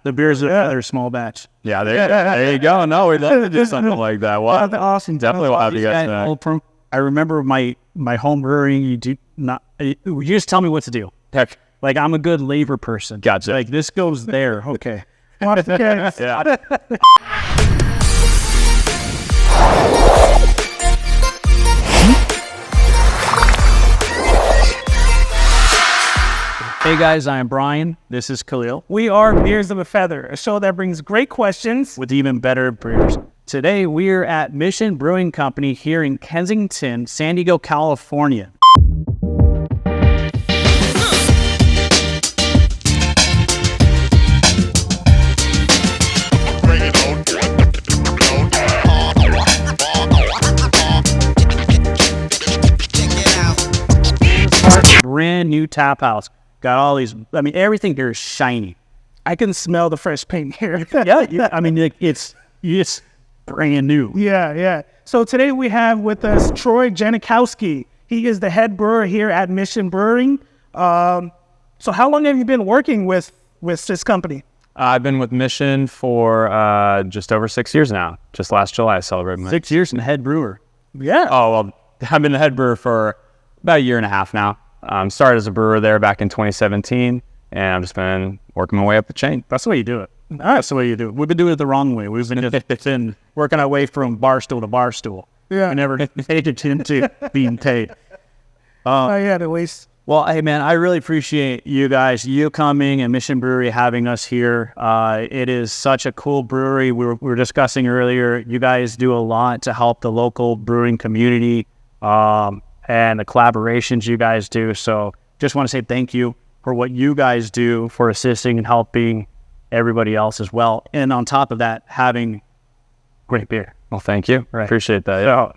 The beers are another small batch. Yeah, there you go. No, we'd love to do something like that. Well, awesome. Definitely we'll have you guys. I remember my home brewing. You just tell me what to do. Heck, like I'm a good labor person. Gotcha. Like this goes there. Okay. Yeah. Hey guys, I am Brian. This is Khalil. We are Beers of a Feather, a show that brings great questions with even better brewers. Today we're at Mission Brewing Company here in Kensington, Sandiego, California. Brand new tap house. Got all these, everything here is shiny. I can smell the fresh paint here. yeah. It's brand new. Yeah. So today we have with us Troy Janikowski. He is the head brewer here at Mission Brewing. So how long have you been working with this company? I've been with Mission for just over 6 years now. Just last July I celebrated my 6 years and head brewer. Yeah. Oh, well, I've been the head brewer for about a year and a half now. Started as a brewer there back in 2017, and I've just been working my way up the chain. That's the way you do it. That's the way you do it. We've been doing it the wrong way. We've been working our way from bar stool to bar stool. Yeah. We never made it into being paid. At least. Well, hey, man, I really appreciate you coming and Mission Brewery having us here. It is such a cool brewery. We were discussing earlier, you guys do a lot to help the local brewing community. And the collaborations you guys do. So just want to say thank you for what you guys do for assisting and helping everybody else as well. And on top of that, having great beer. Well, thank you. Right. Appreciate that. So,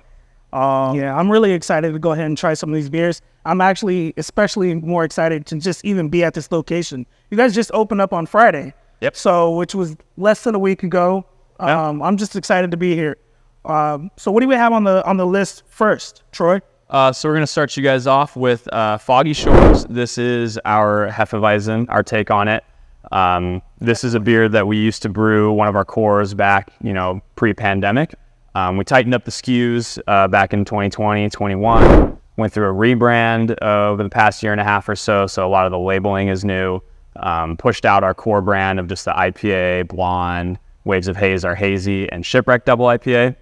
I'm really excited to go ahead and try some of these beers. I'm actually especially more excited to just even be at this location. You guys just opened up on Friday. Yep. So, which was less than a week ago. I'm just excited to be here. So what do we have on the list first, Troy? So we're going to start you guys off with Foggy Shores. This is our Hefeweizen, our take on it. This is a beer that we used to brew one of our cores back, pre-pandemic. We tightened up the SKUs back in 2020, 21. Went through a rebrand over the past year and a half or so. So a lot of the labeling is new. Pushed out our core brand of just the IPA, Blonde, Waves of Haze, our hazy, and Shipwreck double IPA.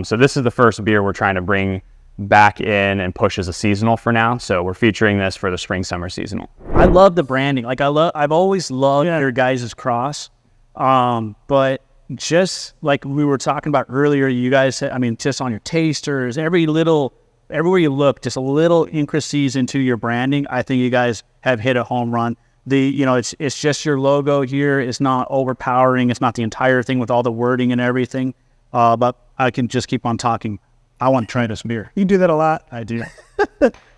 So this is the first beer we're trying to bring back in and push as a seasonal for now. So we're featuring this for the spring summer seasonal. I love the branding. I've always loved your guys' cross. But just like we were talking about earlier, you guys, just on your tasters, everywhere you look, just a little intricacies into your branding. I think you guys have hit a home run. It's just your logo here. It's not overpowering. It's not the entire thing with all the wording and everything. But I can just keep on talking. I want to try this beer. You do that a lot. I do.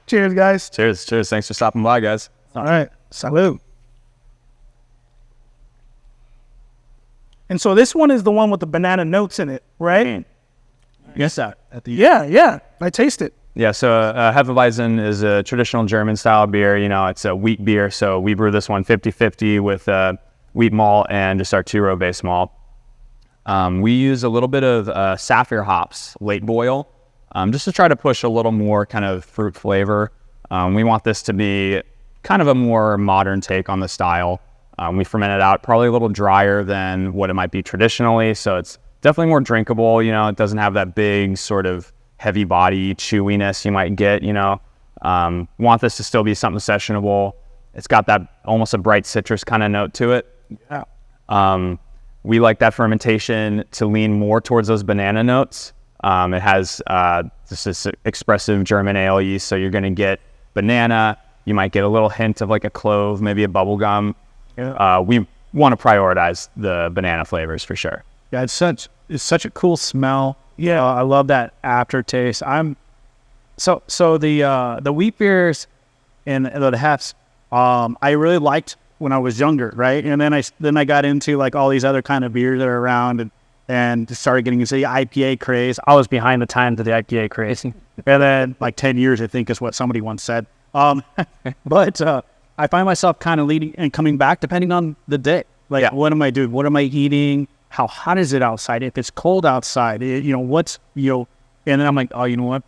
Cheers, guys. Cheers. Thanks for stopping by, guys. All right. Salud. And so this one is the one with the banana notes in it, right? Yes, sir. Yeah. I taste it. Yeah, so Hefeweizen is a traditional German style beer. It's a wheat beer, so we brew this one 50-50 with wheat malt and just our two-row base malt. We use a little bit of sapphire hops, late boil, just to try to push a little more kind of fruit flavor. We want this to be kind of a more modern take on the style. We ferment it out probably a little drier than what it might be traditionally, so it's definitely more drinkable. It doesn't have that big sort of heavy body chewiness you might get. Want this to still be something sessionable. It's got that almost a bright citrus kind of note to it. Yeah. We like that fermentation to lean more towards those banana notes. It has this expressive German ale yeast, so you're going to get banana. You might get a little hint of like a clove, maybe a bubble gum. Yeah. We want to prioritize the banana flavors for sure. Yeah, it's such a cool smell. Yeah, I love that aftertaste. So the wheat beers and the hefts, I really liked when I was younger, right? And then I got into like all these other kind of beers that are around and started getting into the IPA craze. I was behind the times of the IPA craze. And then like 10 years, I think is what somebody once said. But I find myself kind of leading and coming back depending on the day. Like, Yeah. what am I doing? What am I eating? How hot is it outside? If it's cold outside, what's, and then I'm like, oh, you know what?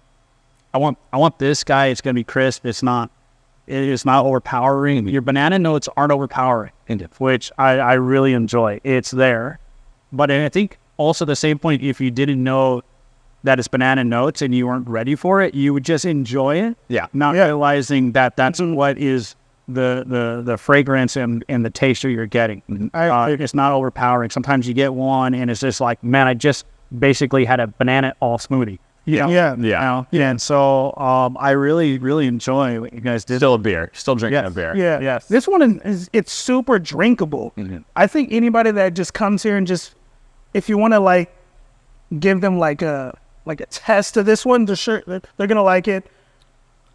I want this guy. It's going to be crisp. It is not overpowering. Your banana notes aren't overpowering, which I really enjoy. It's there. But I think also the same point, if you didn't know that it's banana notes and you weren't ready for it, you would just enjoy it. Yeah. Not realizing that that's what is the fragrance and the taste you're getting. It's not overpowering. Sometimes you get one and it's just like, man, I just basically had a banana all smoothie. And so I really, really enjoy what you guys did. Still a beer. Still drinking a beer. Yeah. Yes. This one it's super drinkable. I think anybody that just comes here and just, if you want to like give them like a test of this one, they're gonna like it.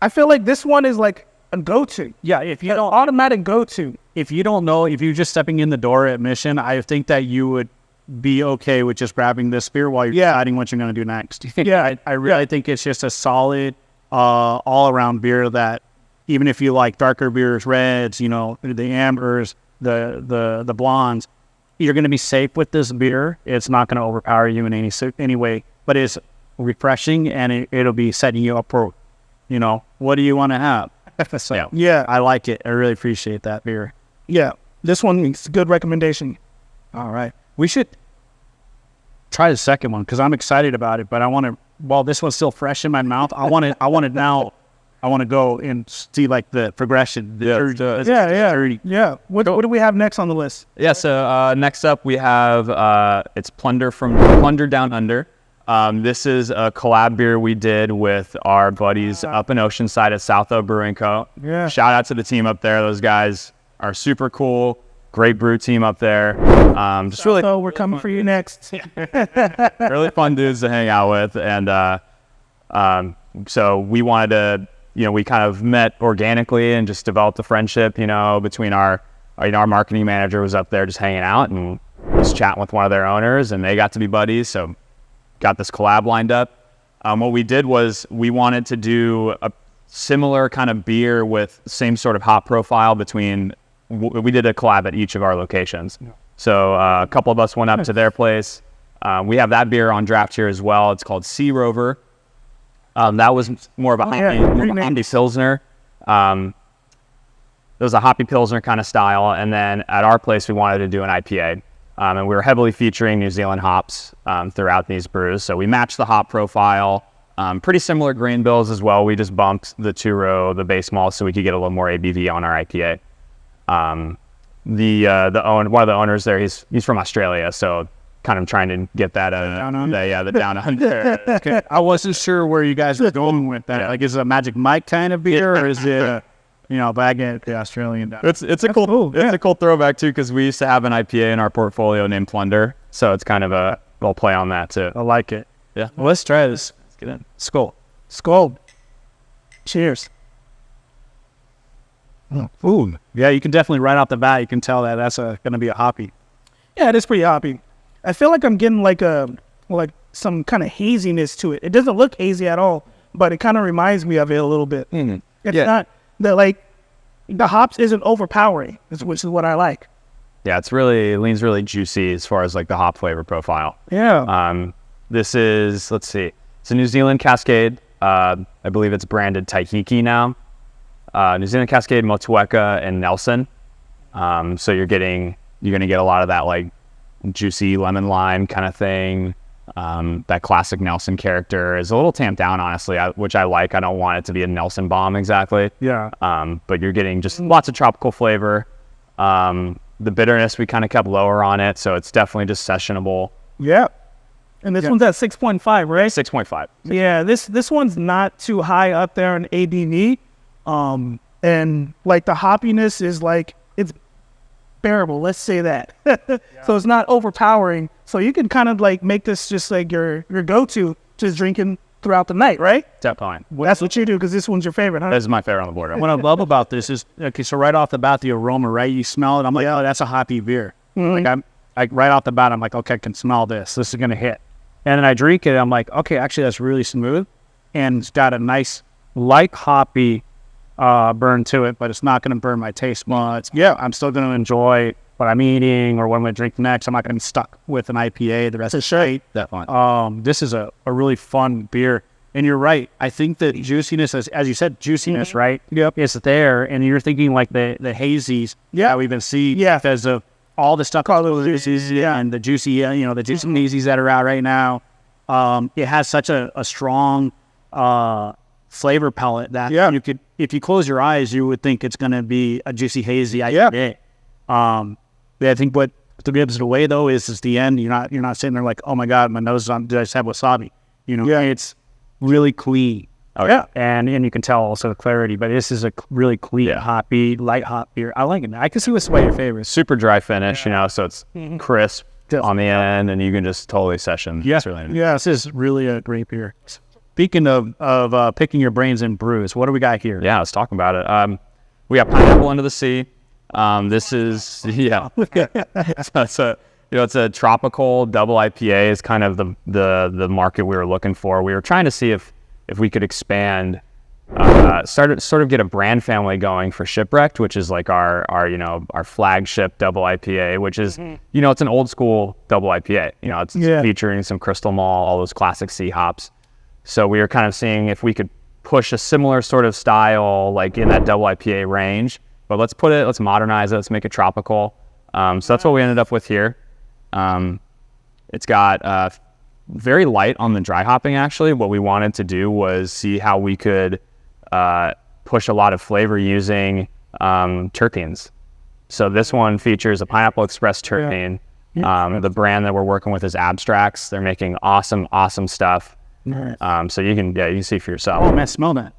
I feel like this one is like a go-to. Yeah, if you don't automatic go-to. If you don't know, if you're just stepping in the door at Mission, I think that you would be okay with just grabbing this beer while you're deciding what you're going to do next. I really think it's just a solid all-around beer that even if you like darker beers, reds, the ambers, the blondes, you're going to be safe with this beer. It's not going to overpower you in any way, but it's refreshing and it'll be setting you up for, what do you want to have? So, I like it. I really appreciate that beer. Yeah, this one is a good recommendation. All right. We should try the second one because I'm excited about it, but I want to, while this one's still fresh in my mouth, I want to go and see like the progression. Yeah. What do we have next on the list? Yeah, so next up we have, it's Plunder from Plunder Down Under. This is a collab beer we did with our buddies up in Oceanside at South O Brewing Co. Yeah. Shout out to the team up there. Those guys are super cool. Great brew team up there. So we're coming for you next. Really fun dudes to hang out with. And so we wanted to, we kind of met organically and just developed a friendship, between our marketing manager was up there just hanging out and was chatting with one of their owners and they got to be buddies. So got this collab lined up. What we did was we wanted to do a similar kind of beer with same sort of hop profile between, we did a collab at each of our locations. Yeah. So a couple of us went up to their place. We have that beer on draft here as well. It's called Sea Rover. That was more of a hoppy Pilsner. It was a hoppy Pilsner kind of style. And then at our place, we wanted to do an IPA. And we were heavily featuring New Zealand hops throughout these brews. So we matched the hop profile. Pretty similar grain bills as well. We just bumped the two-row, the base malt, so we could get a little more ABV on our IPA. One of the owners there, he's from Australia, so kind of trying to get that down under. the down under. Okay. I wasn't sure where you guys were going with that. Yeah. Like, is it a Magic Mike kind of beer, or is it back at the Australian down? It's a cool throwback too, because we used to have an IPA in our portfolio named Plunder, so it's kind of a little play on that too. I like it. Yeah. Well, let's try this. Let's get in. Skål. Cheers. Ooh. Yeah, you can definitely right off the bat, you can tell that that's going to be a hoppy. Yeah, it is pretty hoppy. I feel like I'm getting like some kind of haziness to it. It doesn't look hazy at all, but it kind of reminds me of it a little bit. Mm-hmm. It's not the hops isn't overpowering, which is what I like. Yeah, leans really juicy as far as like the hop flavor profile. Yeah. This is, let's see, it's a New Zealand Cascade. I believe it's branded Taihiki now. New Zealand Cascade, Motueka, and Nelson. So you're going to get a lot of that like juicy lemon lime kind of thing. That classic Nelson character is a little tamped down, honestly, which I like. I don't want it to be a Nelson bomb exactly. Yeah. But you're getting just lots of tropical flavor. The bitterness we kind of kept lower on it, so it's definitely just sessionable. Yeah. And this one's at 6.5, right? 6.5. Yeah, this one's not too high up there in ABV. And like the hoppiness is like, it's bearable, let's say that. So it's not overpowering. So you can kind of like make this just like your go-to, just drinking throughout the night, right? Definitely. That's what you do, because this one's your favorite, huh? This is my favorite on the board. What I love about this is, okay, so right off the bat, the aroma, right? You smell it. I'm like, oh, that's a hoppy beer. Mm-hmm. Like right off the bat, I'm like, okay, I can smell this. This is going to hit. And then I drink it. I'm like, okay, actually, that's really smooth. And it's got a nice light hoppy burn to it, but it's not going to burn my taste buds. Yeah, I'm still going to enjoy what I'm eating or what I'm going to drink next. I'm not going to be stuck with an IPA the rest of the night. Definitely. This is a really fun beer. And you're right. I think the juiciness, as you said, juiciness, right? Yep. Is there. And you're thinking like the hazies that we've been seeing because of all the stuff and the juicy, the juicy hazies that are out right now. It has such a strong flavor palette that you could, if you close your eyes, you would think it's going to be a juicy hazy IPA. I think what gives it away though is the end. You're not sitting there like, oh my god, my nose is on. Did I just have wasabi? It's really clean. And you can tell also the clarity. But this is a really clean, hoppy, light hop beer. I like it. I can see what's one of your favorites. Super dry finish, so it's crisp on the end, and you can just totally session. Yeah, it's really this is really a great beer. Speaking of picking your brains in brews, what do we got here? Yeah, let's talk about it. We got Pineapple Under the Sea. This is so it's a tropical double IPA. Is kind of the market we were looking for. We were trying to see if we could expand, sort of get a brand family going for Shipwrecked, which is like our flagship double IPA, which is it's an old school double IPA. It's featuring some Crystal Malt, all those classic C hops. So we were kind of seeing if we could push a similar sort of style like in that double IPA range. But let's modernize it. Let's make it tropical. So that's what we ended up with here. It's got very light on the dry hopping, actually. What we wanted to do was see how we could push a lot of flavor using terpenes. So this one features a Pineapple Express terpene. The brand that we're working with is Abstracts. They're making awesome stuff. So you can see for yourself. Oh man, smell that.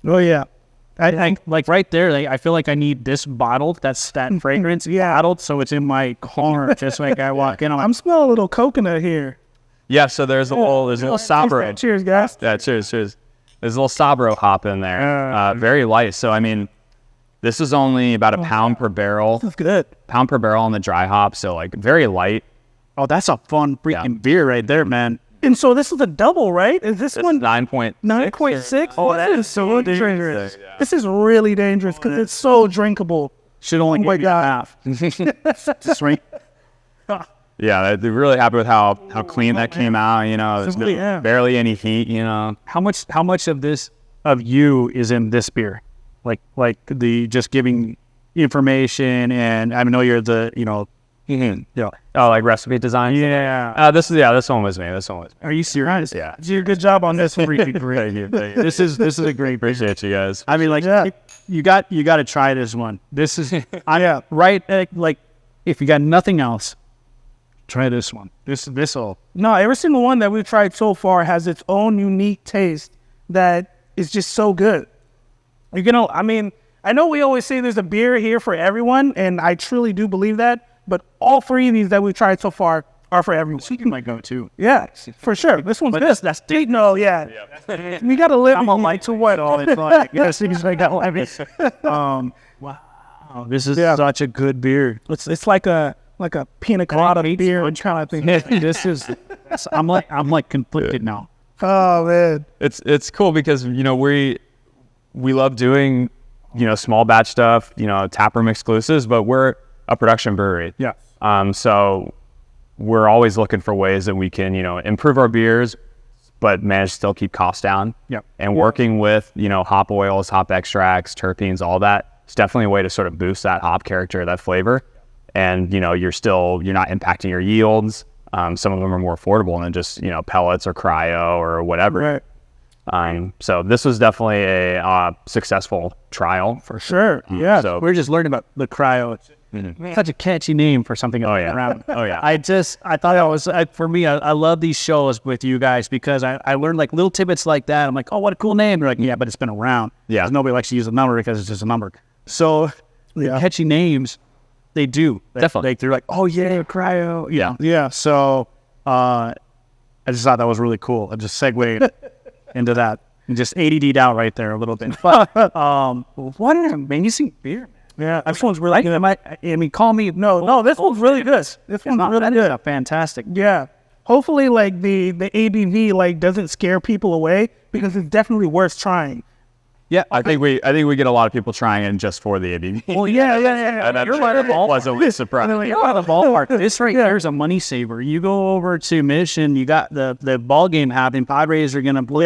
Oh yeah. I like right there. I feel like I need this bottled. That's that fragrance bottled, so it's in my car. Just like I walk in, I'm smelling a little coconut here. Yeah, so there's a little Sabro. Cheers, guys. Yeah, cheers. There's a little Sabro hop in there. Very light. So I mean, this is only about a pound per barrel. That's good. Pound per barrel on the dry hop. So like very light. Oh, that's a fun freaking beer right there, man. And so this is a double, right? Is this one 9.6? Oh, that is so dangerous. Yeah. This is really dangerous because it's so drinkable. Should only give you half. Just right. Yeah, they're really happy with how clean that came out. There's barely any heat. How much of you is in this beer? Like the just giving information, and I know you're the Oh, like recipe design. This one was me. Are you serious? Yeah. You did a good job on this. Freaking great. Thank you. This is a great beer. Appreciate you guys. I mean, you got to try this one. This is right. Like if you got nothing else, try this one. This'll. No, every single one that we've tried so far has its own unique taste that is just so good. I mean, I know we always say there's a beer here for everyone, and I truly do believe that. But all three of these that we've tried so far are for everyone. You might go too. Yeah, for sure. This one's good. That's deep. No, we got to live. I'm on to what all it's like. I got wow, this is such a good beer. It's like a pina colada beer kind of thing. This is. I'm like conflicted now. Oh man, it's cool because we love doing small batch stuff, taproom exclusives, but we're a production brewery. Yeah. So we're always looking for ways that we can, improve our beers, but manage to still keep costs down. Yeah. And working with, hop oils, hop extracts, terpenes, all that, it's definitely a way to sort of boost that hop character, that flavor. And, you're not impacting your yields. Some of them are more affordable than just, pellets or cryo or whatever. Right. So this was definitely a successful trial. For sure. Yeah. So we're just learning about the cryo. Such a catchy name for something. Around. I thought it was for me. I love these shows with you guys because I learned like little tidbits like that. I'm like, oh, what a cool name. They're like, yeah, but it's been around. Yeah. Nobody likes to use a number because it's just a number. So catchy names, they do definitely. They're like, oh yeah, cryo. Yeah. So I just thought that was really cool. I just segued into that and just ADD'd out right there a little bit. But what an amazing beer, man. Yeah, this one's really good. I mean, call me. No, this one's really good. This one's really good. Fantastic. Yeah. Hopefully, the ABV doesn't scare people away because it's definitely worth trying. Yeah, I think we get a lot of people trying in just for the ABV. Well, yeah. And You're right. pleasantly surprised. You're out of the ballpark. This right here is a money saver. You go over to Mission, you got the ball game happening. Padres are gonna play,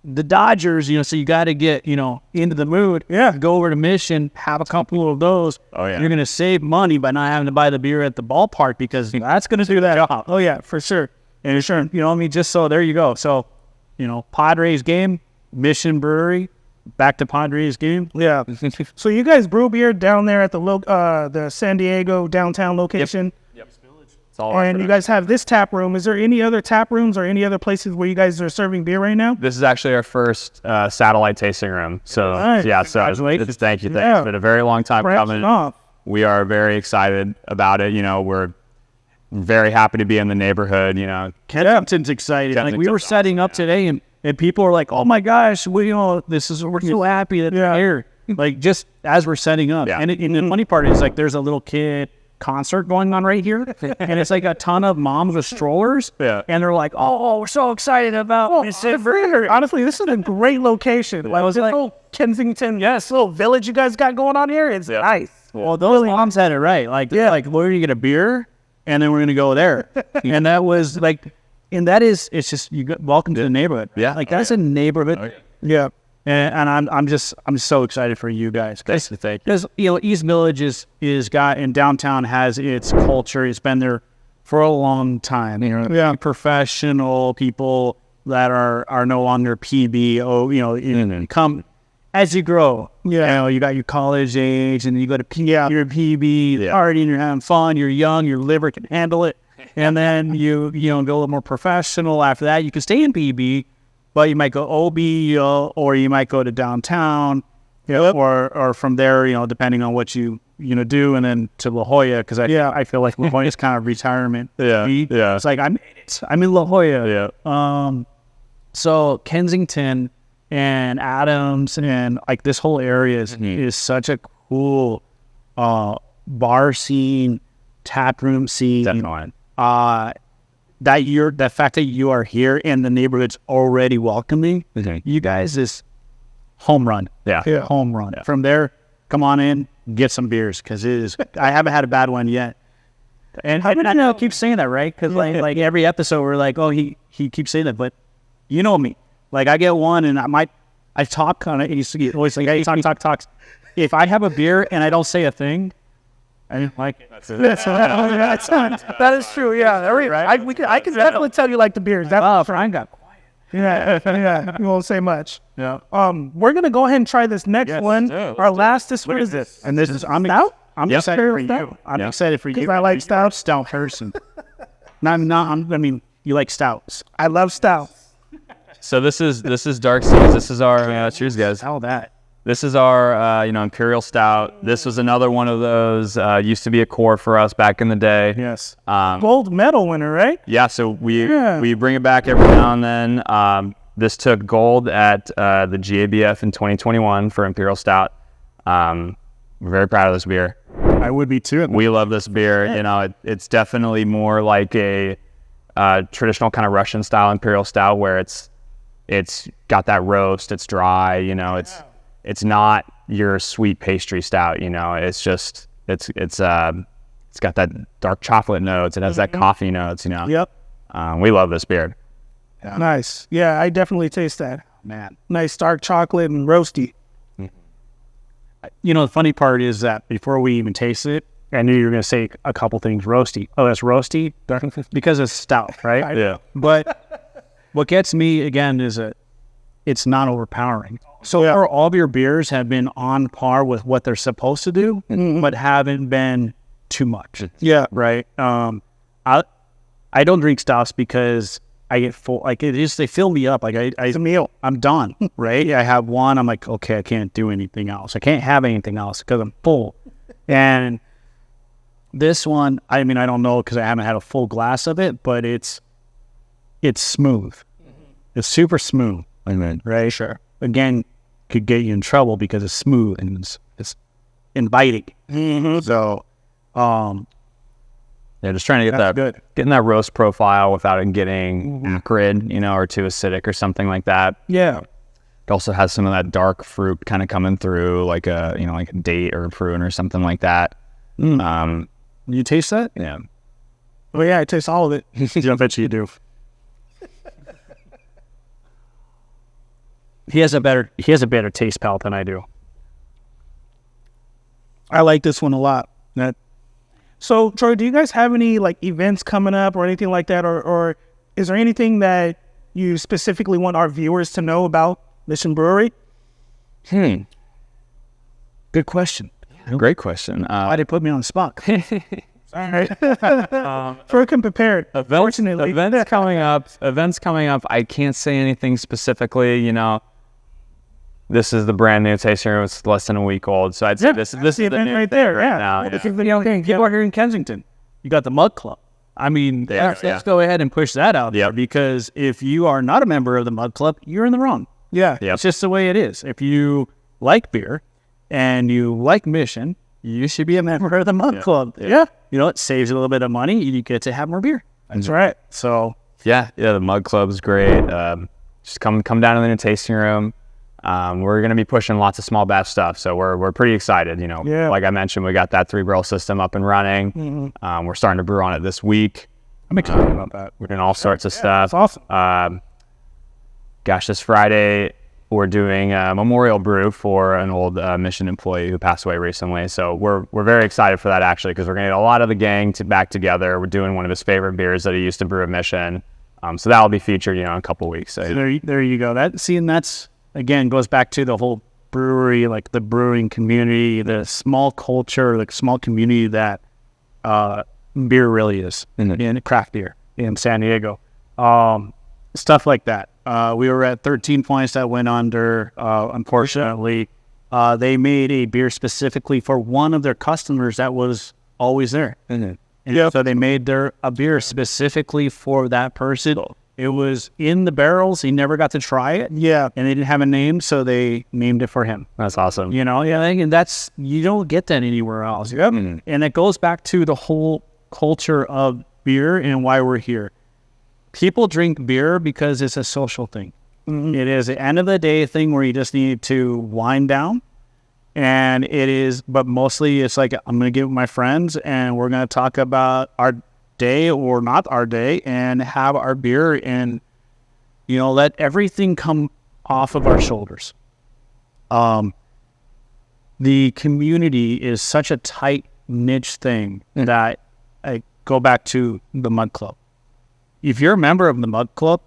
the Dodgers. So you got to get into the mood. Yeah. Go over to Mission, have a couple of those. Oh, yeah. You're gonna save money by not having to buy the beer at the ballpark because that's gonna do that job. Oh yeah, for sure. And sure, just so there you go. So, Padres game, Mission Brewery, back to Padres game. Yeah. So you guys brew beer down there at the Sandiego downtown location. It's all And you guys have this tap room. Is there any other tap rooms or any other places where you guys are serving beer right now? This is actually our first satellite tasting room. So Nice. yeah, so Congratulations. thank you. Yeah. It's been a very long time Branching coming. off. We are very excited about it. We're very happy to be in the neighborhood. Kensington's excited. Like we were Kensington's setting up today, and people are like, "Oh my gosh, we're so happy that they're here." Like just as we're setting up, Yeah. and the funny part is like there's a little kid concert going on right here, and it's like a ton of moms with strollers, Yeah. and they're like, "Oh, we're so excited about Mission Brewery." Honestly, this is a great location. Like this little Kensington, this little village you guys got going on here. It's nice. Well, those moms had it right. Like, like we're gonna get a beer, and then we're gonna go there, and that was like, and that is, it's just welcome to the neighborhood. Yeah. like that's a neighborhood. Yeah. And I'm so excited for you guys. Thank you. Because East Village is got and downtown has its culture. It's been there for a long time. Professional people that are no longer PB. Come as you grow. Yeah. You got your college age, and you go to you're a PB partying, you're having fun, you're young, your liver can handle it, and then you go a little more professional. After that, you can stay in PB. But you might go OB, or you might go to downtown, or from there, depending on what you do, and then to La Jolla, because I feel like La Jolla is kind of retirement. Yeah. It's like I'm in La Jolla. Yeah. So Kensington and Adams and like this whole area is such a cool bar scene, tap room scene. Definitely. The fact that you are here and the neighborhood's already welcoming you guys is home run. Home run. From there, come on in, get some beers, because it is. I haven't had a bad one yet. And I know I keep saying that, right? Because like every episode we're like, oh, he keeps saying that, but you know me. Like I get one and I talk kind of. He's always like, hey, talk. If I have a beer and I don't say a thing, I didn't like it. That is true. Yeah, I can definitely tell you like the beers. Brian got quiet. Yeah. You won't say much. Yeah. We're gonna go ahead and try this next one. Our last. What is this? And this is stout. I'm excited for you. I'm excited for you. Because I like stout. Stout person. I mean, you like stouts. I love stout. So this is Dark Seas. This is our cheers, guys. How that? This is our Imperial Stout. This was another one of those. Used to be a core for us back in the day. Yes. Gold medal winner, right? Yeah. So we bring it back every now and then. This took gold at the GABF in 2021 for Imperial Stout. We're very proud of this beer. I would be too. We love this beer. It's definitely more like a traditional kind of Russian style Imperial Stout, where it's got that roast. It's dry. It's not your sweet pastry stout. It's just it's got that dark chocolate notes. It has that coffee notes. Yep. We love this beer. Yeah. Nice. Yeah, I definitely taste that. Man. Nice dark chocolate and roasty. The funny part is that before we even taste it, I knew you were going to say a couple things. Roasty. Oh, that's roasty? Because it's stout, right? Yeah. But what gets me, again, is it's not overpowering. So all of your beers have been on par with what they're supposed to do, but haven't been too much. Yeah. Right? I don't drink stouts because I get full. Like, they fill me up. Like, It's a meal. I'm done, right? I have one. I'm like, okay, I can't do anything else. I can't have anything else because I'm full. And this one, I mean, I don't know because I haven't had a full glass of it, but it's smooth. It's super smooth. Right? Sure. Again, could get you in trouble because it's smooth and it's inviting. So, just trying to get getting that roast profile without it getting acrid, or too acidic or something like that. Yeah. It also has some of that dark fruit kind of coming through, like a like a date or a prune or something like that. You taste that? Yeah. Oh yeah, I taste all of it. I bet you do. He has a better taste palate than I do. I like this one a lot. So, Troy, do you guys have any like events coming up or anything like that, or is there anything that you specifically want our viewers to know about Mission Brewery? Good question. Great question. Why did you put me on the spot? All right. Troy can prepare. Fortunately, Events coming up. I can't say anything specifically. This is the brand new tasting room. It's less than a week old, so I'd say this is the event new right there. right Yeah. now. Yeah. People are here in Kensington. You got the Mug Club. I mean, let's go ahead and push that out there, because if you are not a member of the Mug Club, you're in the wrong. Yeah. Yep. It's just the way it is. If you like beer and you like Mission, you should be a member of the Mug Club. Yeah. It saves you a little bit of money. You get to have more beer. That's right. So Yeah, the Mug Club's great. Just come down to the new tasting room. We're going to be pushing lots of small batch stuff, so we're pretty excited. Like I mentioned, we got that 3-barrel system up and running. We're starting to brew on it this week. I'm excited about that. We're doing all sorts of stuff. That's awesome. This Friday we're doing a memorial brew for an old Mission employee who passed away recently. So we're very excited for that, actually, because we're going to get a lot of the gang back together. We're doing one of his favorite beers that he used to brew at Mission. So that will be featured, in a couple of weeks. So There you go. That's again goes back to the whole brewery, like the brewing community, the small culture, the small community that beer really is in craft beer in San Diego. Stuff like that. We were at 13 Points that went under. Unfortunately, they made a beer specifically for one of their customers that was always there. And so they made a beer specifically for that person. It was in the barrels. He never got to try it. Yeah. And they didn't have a name, so they named it for him. that's awesome. And that's, you don't get that anywhere else. Yep. And it goes back to the whole culture of beer and why we're here. People drink beer because it's a social thing. It is the end of the day thing where you just need to wind down. And it is, but mostly it's like, I'm going to get with my friends and we're going to talk about our day or not our day and have our beer and, let everything come off of our shoulders. The community is such a tight niche thing that I go back to the Mug Club. If you're a member of the Mug Club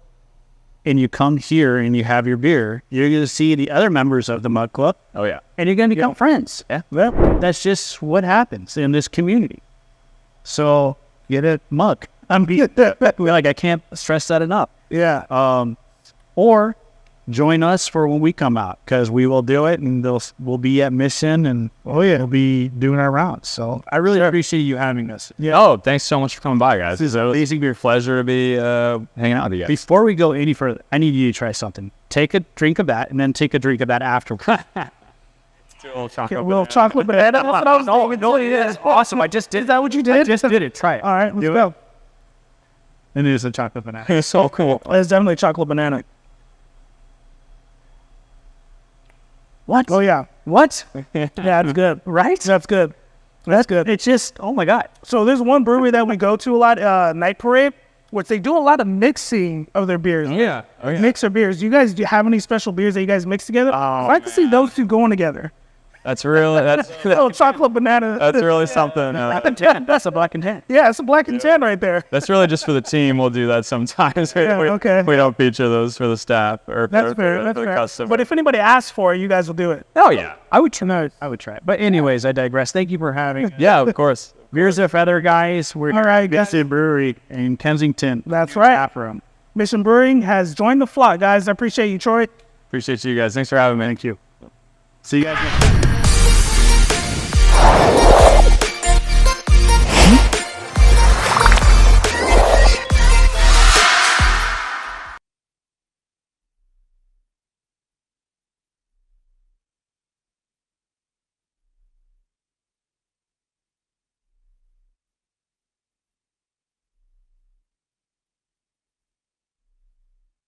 and you come here and you have your beer, you're going to see the other members of the Mug Club. Oh, yeah. And you're going to become friends. Yeah. Well, that's just what happens in this community. So get a mug. I can't stress that enough. Yeah. Or join us for when we come out, because we will do it and we'll be at Mission and we'll be doing our rounds. So I really appreciate you having us. Yeah. Oh, thanks so much for coming by, guys. It's a pleasure to be hanging out with you guys. Before we go any further, I need you to try something. Take a drink of that and then take a drink of that afterwards. A little chocolate banana. That's what I was doing. No, it is awesome. I just did. Is that what you did? I just did it. Try it. All right, let's go. And it is a chocolate banana. It's so cool. It's definitely chocolate banana. What? Oh, yeah. What? Yeah, that's good. Right? That's good. That's good. It's just, oh my God. So there's one brewery that we go to a lot, Night Parade, which they do a lot of mixing of their beers. Yeah. Oh, yeah. Mix their beers. Do you have any special beers that you guys mix together? I like to see those two going together. That's Chocolate banana. That's really something. Black and tan. That's a black and tan. Yeah, it's a black and tan right there. That's really just for the team. We'll do that sometimes. Okay. We don't feature those for the staff or That's for fair. the That's fair. customer. But if anybody asks for it, you guys will do it. Oh, yeah. I would try it. But anyways, I digress. Thank you for having me. Yeah, of course. Beers of Feather, guys. We're All right, guys. Mission Brewery in Kensington. That's right. Tap room. Mission Brewing has joined the flock, guys. I appreciate you, Troy. Appreciate you guys. Thanks for having me. Thank you. See you guys next time.